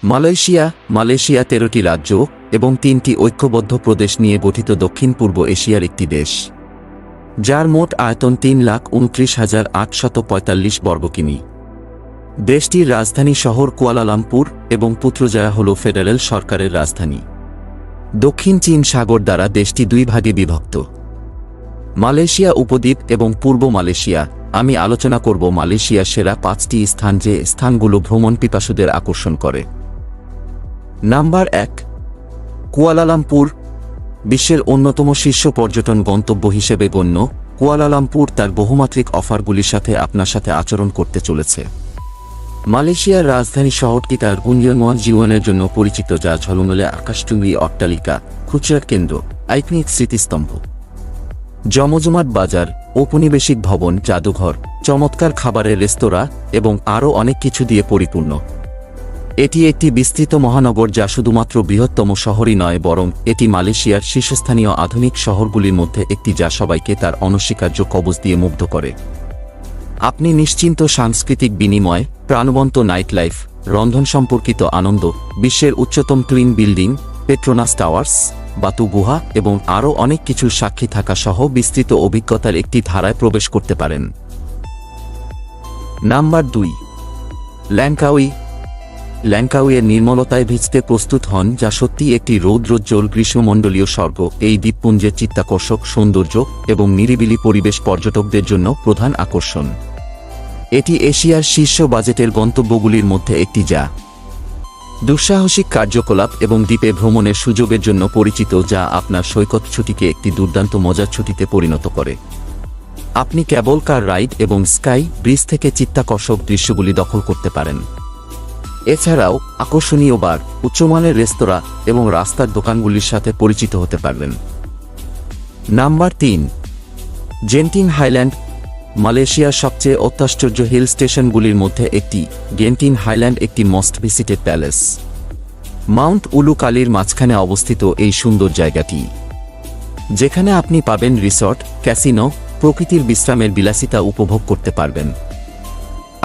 Malaysia ১৩টি রাজ্য এবং ৩টি ঐক্যবদ্ধ প্রদেশ নিয়ে গঠিত দক্ষিণ পূর্ব এশিয়ার একটি দেশ, যার মোট আয়তন ৩,২৯,৮৪৫ বর্গকিমি। দেশটির রাজধানী শহর কুয়ালালামপুর এবং পুত্রজায়া হল ফেডারেল সরকারের রাজধানী। দক্ষিণ চীন সাগর দ্বারা দেশটি দুই ভাগে বিভক্ত। মালয়েশিয়া উপদ্বীপ এবং পূর্ব মালয়েশিয়া। আমি আলোচনা করব মালয়েশিয়ার সেরা ৫টি স্থান, যে স্থানগুলো ভ্রমণ পিপাসুদের আকর্ষণ করে। Number ১, Kuala Lumpur. বিশ্বের অন্যতম শীর্ষ পর্যটন গন্তব্য হিসেবে গণ্য কুয়ালালামপুর তার বহুমাত্রিক অফারগুলির সাথে আপনার সাথে আচরণ করতে চলেছে। মালয়েশিয়ার রাজধানী শহরটি তার গুঞ্জনময় জীবনের জন্য পরিচিত, যা ঝলমলে আকাশচুম্বী অট্টালিকা, খুচরা কেন্দ্র, আইকনিক স্মৃতিস্তম্ভ, জমজমাট বাজার, ঔপনিবেশিক ভবন, জাদুঘর, চমৎকার খাবারের রেস্তোরাঁ এবং আরও অনেক কিছু দিয়ে পরিপূর্ণ। এটি একটি বিস্তৃত মহানগর, যা শুধুমাত্র বৃহত্তম শহরই নয়, বরং এটি মালয়েশিয়ার শীর্ষস্থানীয় আধুনিক শহরগুলির মধ্যে একটি, যা সবাইকে তার অনস্বীকার্য কবচ দিয়ে মুগ্ধ করে। আপনি নিশ্চিন্ত সাংস্কৃতিক বিনিময়, প্রাণবন্ত নাইট লাইফ, রন্ধন সম্পর্কিত আনন্দ, বিশ্বের উচ্চতম টুইন বিল্ডিং, পেট্রোনাস টাওয়ার্স, বাতু গুহা এবং আরও অনেক কিছুর সাক্ষী থাকা সহ বিস্তৃত অভিজ্ঞতার একটি ধারায় প্রবেশ করতে পারেন। নাম্বার ২, ল্যাংকাউইয়ের নির্মলতায় ভিজতে প্রস্তুত হন, যা সত্যিই একটি রৌদ্রোজ্জ্বল গ্রীষ্মমণ্ডলীয় স্বর্গ। এই দ্বীপপুঞ্জের চিত্তাকর্ষক সৌন্দর্য এবং নিরিবিলি পরিবেশ পর্যটকদের জন্য প্রধান আকর্ষণ। এটি এশিয়ার শীর্ষ বাজেটের গন্তব্যগুলির মধ্যে একটি, যা দুঃসাহসিক কার্যকলাপ এবং দ্বীপে ভ্রমণের সুযোগের জন্য পরিচিত, যা আপনার সৈকত ছুটিকে একটি দুর্দান্ত মজার ছুটিতে পরিণত করে। আপনি কেবল কার রাইড এবং স্কাই ব্রিজ থেকে চিত্তাকর্ষক দৃশ্যগুলি দখল করতে পারেন। এছাড়াও আকর্ষণীয় বার, উচ্চমানের রেস্তোরাঁ এবং রাস্তার দোকানগুলির সাথে পরিচিত হতে পারবেন। Number ৩, Genting highland. মালয়েশিয়ার সবচেয়ে অত্যাশ্চর্য হিল স্টেশনগুলির মধ্যে একটি, গেন্টিং হাইল্যান্ড একটি মোস্ট ভিজিটেড প্যালেস। মাউন্ট উলু কালির মাঝখানে অবস্থিত এই সুন্দর জায়গাটি, যেখানে আপনি পাবেন রিসর্ট, ক্যাসিনো, প্রকৃতির বিশ্রামের বিলাসিতা উপভোগ করতে পারবেন।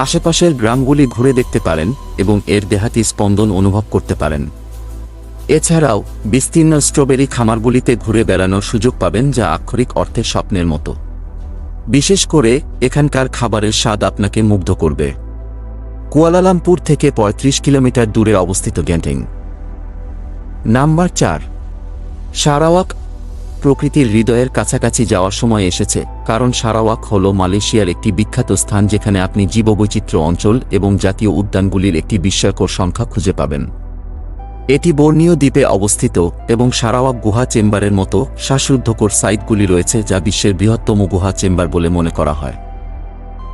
আশেপাশের গ্রামগুলি ঘুরে দেখতে পারেন এবং এর দেহাতি স্পন্দন অনুভব করতে পারেন। এছাড়াও বিস্তীর্ণ স্ট্রবেরি খামারগুলিতে ঘুরে বেড়ানোর সুযোগ পাবেন, যা আক্ষরিক অর্থে স্বপ্নের মতো। বিশেষ করে এখানকার খাবারের স্বাদ আপনাকে মুগ্ধ করবে। কুয়ালালামপুর থেকে ৩৫ কিলোমিটার দূরে অবস্থিত গেন্টিং। Number ৪, Sarawak. প্রকৃতির হৃদয়ের কাছাকাছি যাওয়ার সময় এসেছে, কারণ সারাওয়াক হল মালয়েশিয়ার একটি বিখ্যাত স্থান, যেখানে আপনি জীববৈচিত্র্য অঞ্চল এবং জাতীয় উদ্যানগুলির একটি বিস্ময়কর সংখ্যা খুঁজে পাবেন। এটি বর্নিও দ্বীপে অবস্থিত এবং সারাওয়াক গুহা চেম্বারের মতো শ্বাসরুদ্ধকর সাইটগুলি রয়েছে, যা বিশ্বের বৃহত্তম গুহা চেম্বার বলে মনে করা হয়।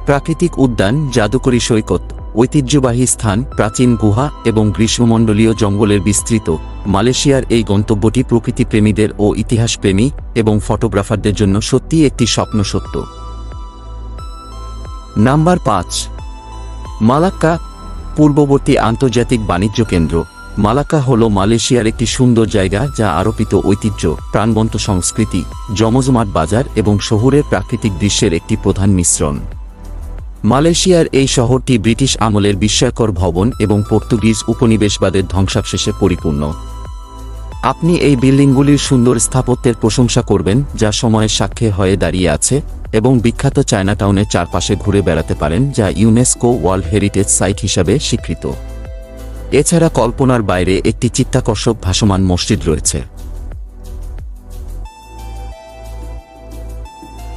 প্রাকৃতিক উদ্যান, জাদুকরী সৈকত, ঐতিহ্যবাহী স্থান, প্রাচীন গুহা এবং গ্রীষ্মমণ্ডলীয় জঙ্গলের বিস্তৃত মালয়েশিয়ার এই গন্তব্যটি প্রকৃতিপ্রেমীদের ও ইতিহাসপ্রেমী এবং ফটোগ্রাফারদের জন্য সত্যিই একটি স্বপ্ন সত্য। Number ৫, Malacca. পূর্ববর্তী আন্তর্জাতিক বাণিজ্য কেন্দ্র। মালাক্কা হল মালয়েশিয়ার একটি সুন্দর জায়গা, যা আরোপিত ঐতিহ্য, প্রাণবন্ত সংস্কৃতি, জমজমাট বাজার এবং শহুরের প্রাকৃতিক দৃশ্যের একটি প্রধান মিশ্রণ। মালয়েশিয়ার এই শহরটি ব্রিটিশ আমলের বিস্ময়কর ভবন এবং পর্তুগিজ উপনিবেশবাদের ধ্বংসাবশেষে পরিপূর্ণ। আপনি এই বিল্ডিংগুলির সুন্দর স্থাপত্যের প্রশংসা করবেন, যা সময়ের সাক্ষী হয়ে দাঁড়িয়ে আছে, এবং বিখ্যাত চায়নাটাউনের চারপাশে ঘুরে বেড়াতে পারেন, যা ইউনেস্কো ওয়ার্ল্ড হেরিটেজ সাইট হিসাবে স্বীকৃত। এছাড়া কল্পনার বাইরে একটি চিত্তাকর্ষক ভাসমান মসজিদ রয়েছে।